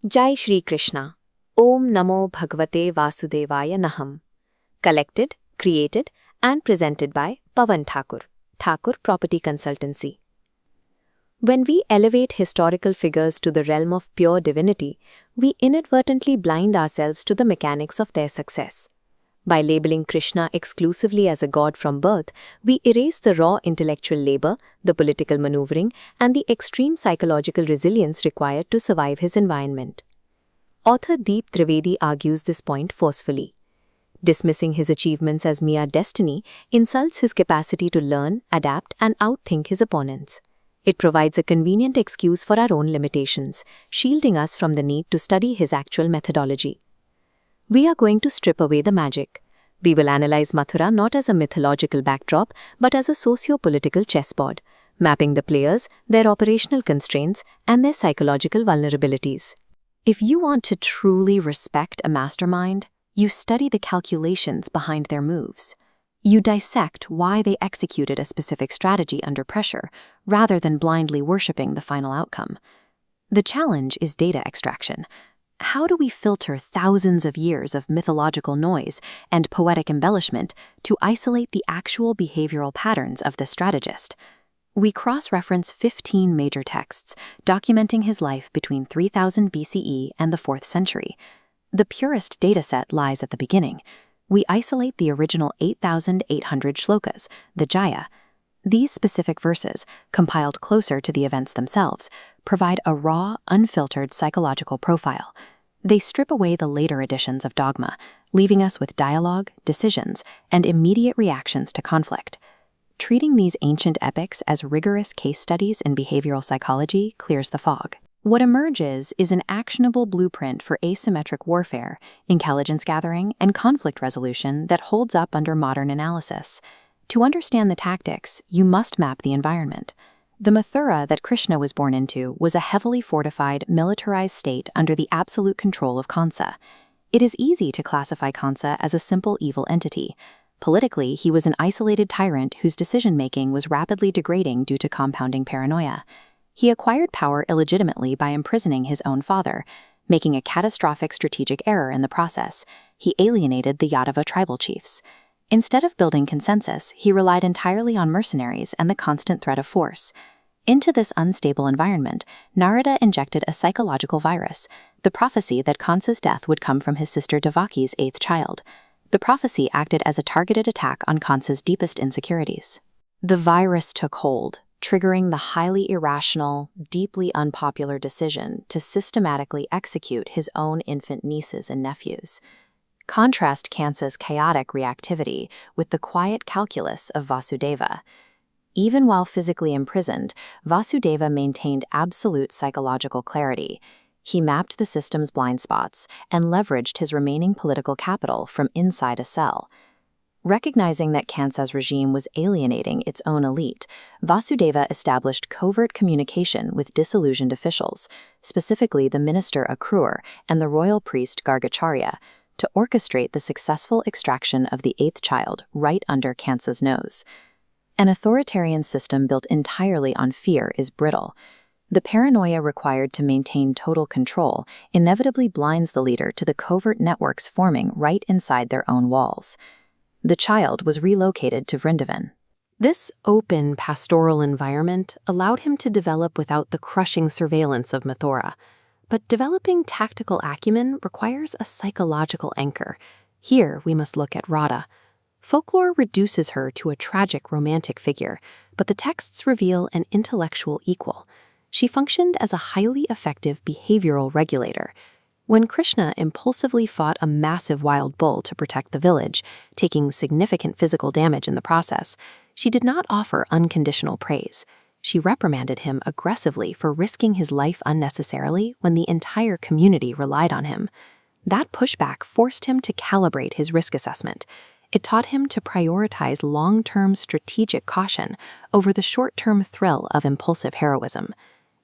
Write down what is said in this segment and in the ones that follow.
Jai Shri Krishna. Om Namo Bhagavate Vasudevaya Naham. Collected, created, and presented by Pawan Thakur, Thakur Property Consultancy. When we elevate historical figures to the realm of pure divinity, we inadvertently blind ourselves to the mechanics of their success. By labeling Krishna exclusively as a god from birth, we erase the raw intellectual labor, the political maneuvering, and the extreme psychological resilience required to survive his environment. Author Deep Trivedi argues this point forcefully. Dismissing his achievements as mere destiny insults his capacity to learn, adapt, and outthink his opponents. It provides a convenient excuse for our own limitations, shielding us from the need to study his actual methodology. We are going to strip away the magic. We will analyze Mathura not as a mythological backdrop, but as a socio-political chessboard, mapping the players, their operational constraints, and their psychological vulnerabilities. If you want to truly respect a mastermind, you study the calculations behind their moves. You dissect why they executed a specific strategy under pressure, rather than blindly worshipping the final outcome. The challenge is data extraction. How do we filter thousands of years of mythological noise and poetic embellishment to isolate the actual behavioral patterns of the strategist? We cross-reference 15 major texts documenting his life between 3000 BCE and the 4th century. The purest dataset lies at the beginning. We isolate the original 8,800 shlokas, the Jaya. These specific verses, compiled closer to the events themselves, provide a raw, unfiltered psychological profile. They strip away the later editions of dogma, leaving us with dialogue, decisions, and immediate reactions to conflict. Treating these ancient epics as rigorous case studies in behavioral psychology clears the fog. What emerges is an actionable blueprint for asymmetric warfare, intelligence gathering, and conflict resolution that holds up under modern analysis. To understand the tactics, you must map the environment. The Mathura that Krishna was born into was a heavily fortified, militarized state under the absolute control of Kansa. It is easy to classify Kansa as a simple evil entity. Politically, he was an isolated tyrant whose decision-making was rapidly degrading due to compounding paranoia. He acquired power illegitimately by imprisoning his own father, making a catastrophic strategic error in the process. He alienated the Yadava tribal chiefs. Instead of building consensus, he relied entirely on mercenaries and the constant threat of force. Into this unstable environment, Narada injected a psychological virus, the prophecy that Kansa's death would come from his sister Devaki's 8th child. The prophecy acted as a targeted attack on Kansa's deepest insecurities. The virus took hold, triggering the highly irrational, deeply unpopular decision to systematically execute his own infant nieces and nephews. Contrast Kansa's chaotic reactivity with the quiet calculus of Vasudeva. Even while physically imprisoned, Vasudeva maintained absolute psychological clarity. He mapped the system's blind spots and leveraged his remaining political capital from inside a cell. Recognizing that Kansa's regime was alienating its own elite, Vasudeva established covert communication with disillusioned officials, specifically the minister Akrur and the royal priest Gargacharya, to orchestrate the successful extraction of the 8th child right under Kansa's nose. An authoritarian system built entirely on fear is brittle. The paranoia required to maintain total control inevitably blinds the leader to the covert networks forming right inside their own walls. The child was relocated to Vrindavan. This open pastoral environment allowed him to develop without the crushing surveillance of Mathura. But developing tactical acumen requires a psychological anchor. Here we must look at Radha. Folklore reduces her to a tragic romantic figure, but the texts reveal an intellectual equal. She functioned as a highly effective behavioral regulator. When Krishna impulsively fought a massive wild bull to protect the village, taking significant physical damage in the process, she did not offer unconditional praise. She reprimanded him aggressively for risking his life unnecessarily when the entire community relied on him. That pushback forced him to calibrate his risk assessment. It taught him to prioritize long-term strategic caution over the short-term thrill of impulsive heroism.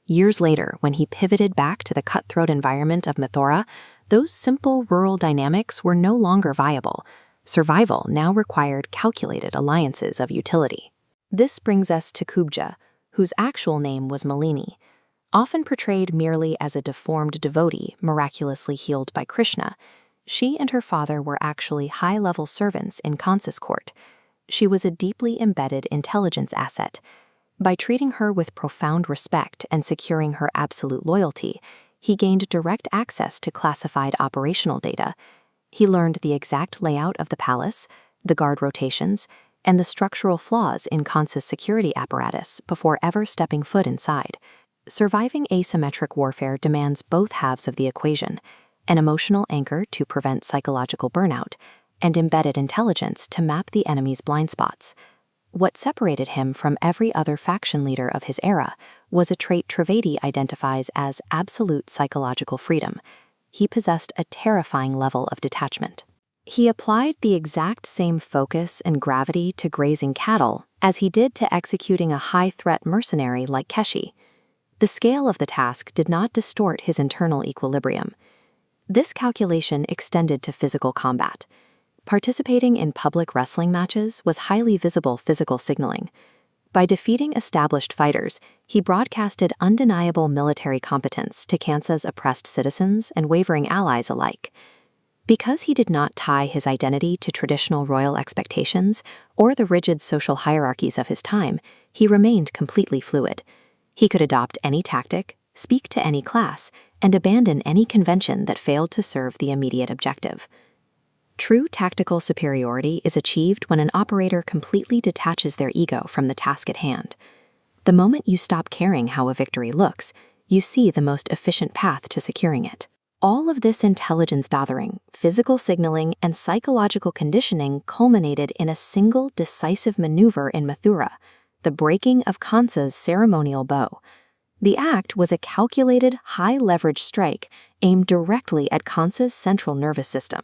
Years later, when he pivoted back to the cutthroat environment of Mathura, those simple rural dynamics were no longer viable. Survival now required calculated alliances of utility. This brings us to Kubja, whose actual name was Malini. Often portrayed merely as a deformed devotee miraculously healed by Krishna, she and her father were actually high-level servants in Kansa's court. She was a deeply embedded intelligence asset. By treating her with profound respect and securing her absolute loyalty, he gained direct access to classified operational data. He learned the exact layout of the palace, the guard rotations, and the structural flaws in Kansa's security apparatus before ever stepping foot inside. Surviving asymmetric warfare demands both halves of the equation: an emotional anchor to prevent psychological burnout, and embedded intelligence to map the enemy's blind spots. What separated him from every other faction leader of his era was a trait Trivedi identifies as absolute psychological freedom. He possessed a terrifying level of detachment. He applied the exact same focus and gravity to grazing cattle as he did to executing a high-threat mercenary like Keshi. The scale of the task did not distort his internal equilibrium. This calculation extended to physical combat. Participating in public wrestling matches was highly visible physical signaling. By defeating established fighters, he broadcasted undeniable military competence to Kansa's oppressed citizens and wavering allies alike. Because he did not tie his identity to traditional royal expectations or the rigid social hierarchies of his time, he remained completely fluid. He could adopt any tactic, speak to any class, and abandon any convention that failed to serve the immediate objective. True tactical superiority is achieved when an operator completely detaches their ego from the task at hand. The moment you stop caring how a victory looks, you see the most efficient path to securing it. All of this intelligence gathering, physical signaling, and psychological conditioning culminated in a single decisive maneuver in Mathura, the breaking of Kansa's ceremonial bow. The act was a calculated, high-leverage strike aimed directly at Kansa's central nervous system.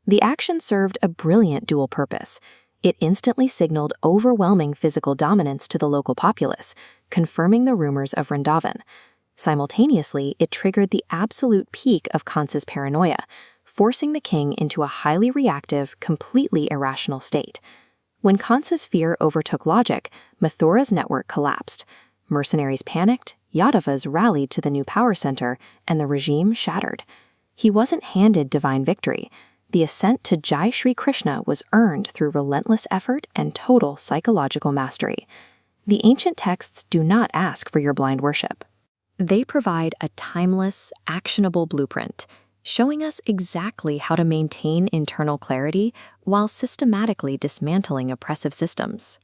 The action served a brilliant dual purpose. It instantly signaled overwhelming physical dominance to the local populace, confirming the rumors of Vrindavan. Simultaneously, it triggered the absolute peak of Kansa's paranoia, forcing the king into a highly reactive, completely irrational state. When Kansa's fear overtook logic, Mathura's network collapsed. Mercenaries panicked, Yadavas rallied to the new power center, and the regime shattered. He wasn't handed divine victory. The ascent to Jai Shri Krishna was earned through relentless effort and total psychological mastery. The ancient texts do not ask for your blind worship. They provide a timeless, actionable blueprint, showing us exactly how to maintain internal clarity while systematically dismantling oppressive systems.